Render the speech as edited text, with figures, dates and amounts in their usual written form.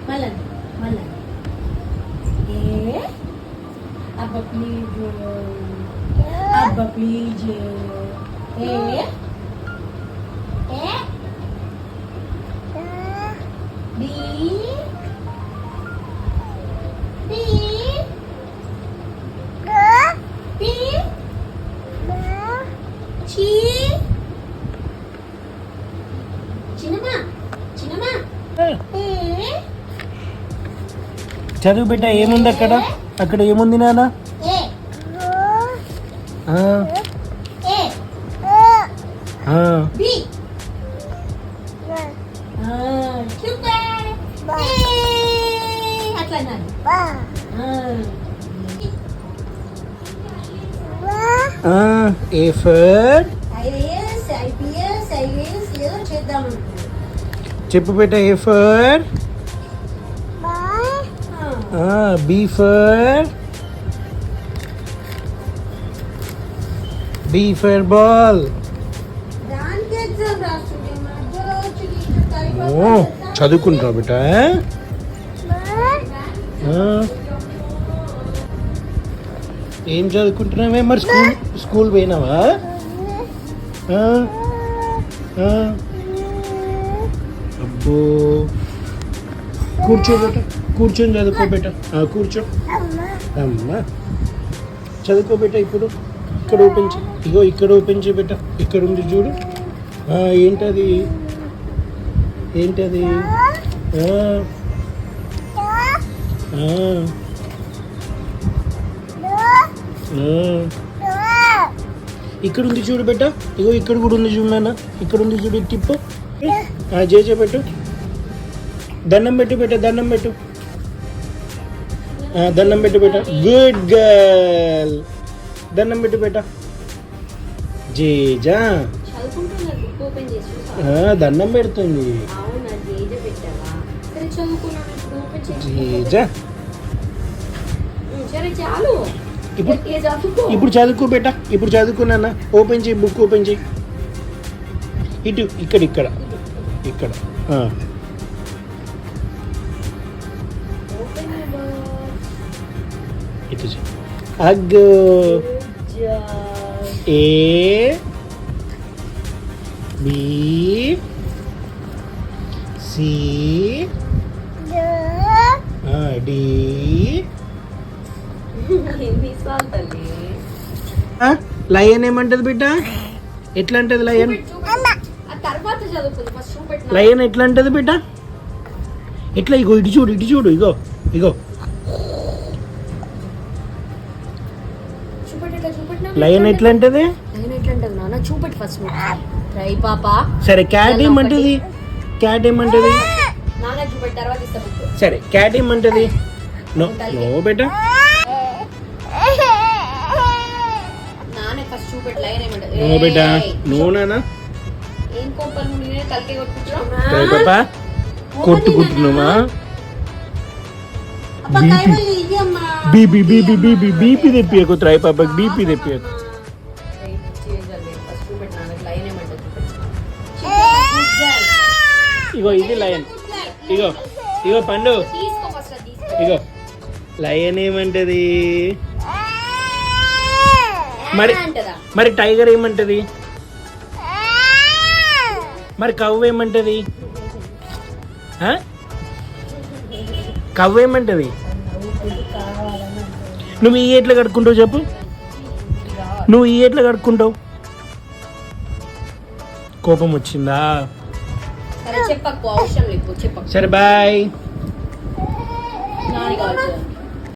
మళ్ళా మళ్ళా ఏ అబ్బా ప్లీజ్ అబ్బా ప్లీజ్ ఏ ఏ బి బి బి చి చిన్నమా చిన్నమా చదువు బిడ్డ ఏముంది అక్కడ అక్కడ ఏముంది నాన్న ఏ ఆ, ఏ ఆ. బి సూపర్ అట్లా అన్నాను A for IAS IPS IAS ఏదో చేద్దాం చెప్పు బిడ్డ A for B for ball దానికి ఎగ్జామ్ రాస్తుంటే మధ్యలో వచ్చి ఓ చదువుకుంటావు బిడ్డ ఏం చదువుకుంటున్నావే మరి స్కూల్ పోయినావా ఆ? ఆ? అబ్బో కూర్చోబెట్ట కూర్చొని చదువుకోబెట్ట కూర్చో అమ్మా చదువుకోబెట్ట ఇప్పుడు ఇక్కడ ఓపెన్ చే ఇగో ఇక్కడ ఓపెన్ చేయబెట్ట ఇక్కడ ఉంది చూడు ఏంటది ఏంటది ఇక్కడ ఉంది చూడు బిడ్డ ఇగో ఇక్కడ కూడా ఉంది చూడు నాన్న ఇక్కడ ఉంది చూడు టిప్పు చేసే పెట్టు దండం పెట్టు బిడ్డ దండం పెట్టు దండం పెట్టు బిడ్డ గుడ్ గర్ల్ దండం పెట్టు బిడ్డ జేజా చదువుకుంటున్నారు బుక్ ఓపెన్ చేసి దండం పెడుతుంది అవునా జేజ పెట్టావా సరే చదువుకున్నాను ఇప్పుడు ఓపెన్ చేసి జేజా సరే చాలు ఇప్పుడు ఏ చదువుకో ఇప్పుడు చదువుకో బేట ఇప్పుడు చదువుకున్నా ఓపెన్ చేయి బుక్ ఓపెన్ చేయి ఇటు ఇక్కడ ఇక్కడ ఇక్కడ ఓపెన్ ఇటు చెయ్యి అగ్గో A B C D lion ఏమంటది బిడ్డ ఎట్లా అంటది లయన్ తర్వాత చదువుకుంది ఫస్ట్ చూపెట్టు లయన్ ఎట్లా అంటది బిడ్డ ఎట్లా ఇగో ఇటు చూడు ఇగో ఇగో లయన్ ఎట్లా అంటది లయన్ ఎట్లా అంటది నాన్న చూపెట్టు ఫస్ట్ ట్రై పాప సరే క్యాట్ ఏమంటది క్యాట్ ఏమంటది నాన్న చూపెట్టు తర్వాత ఇస్తా బుక్ సరే క్యాట్ ఏమంటది నో నో బేట నాన్న ఫస్ట్ చూపెట్టు లయన్ ఏమంటది నో బేట నో నానా ఏం కోపం నేనే తలకే కొట్టుకుంటున్నావు పాపా కొట్టుకుంటున్నావా అబ్బా కైవలి ఇయ్యమ్మా బీపీ బీపీ బీపీ బీపీ తెప్పియకు త్రాయి పాపకి బీపీ తెప్పియకు ఫస్ట్ చూపెట్టు నాన్న లయన్ ఏమంటది ఇగో ఇది లయన్ ఇగో ఇగో పండు తీసుకో ఫస్ట్ తీసుకో ఇగో లయన్ ఏమంటది మరి అంటదా మరి టైగర్ ఏమంటది మరి కవ్వ ఏమంటది కవ్వ ఏమంటది నువ్వు ఈ ఎట్లా కడుక్కుంటావు చెప్పు నువ్వు ఈ ఎట్లా కడుక్కుంటావు కోపం వచ్చిందా సరే చెప్పకు అవసరం లేదు చెప్పకు సరే బాయ్ నాని కావాలి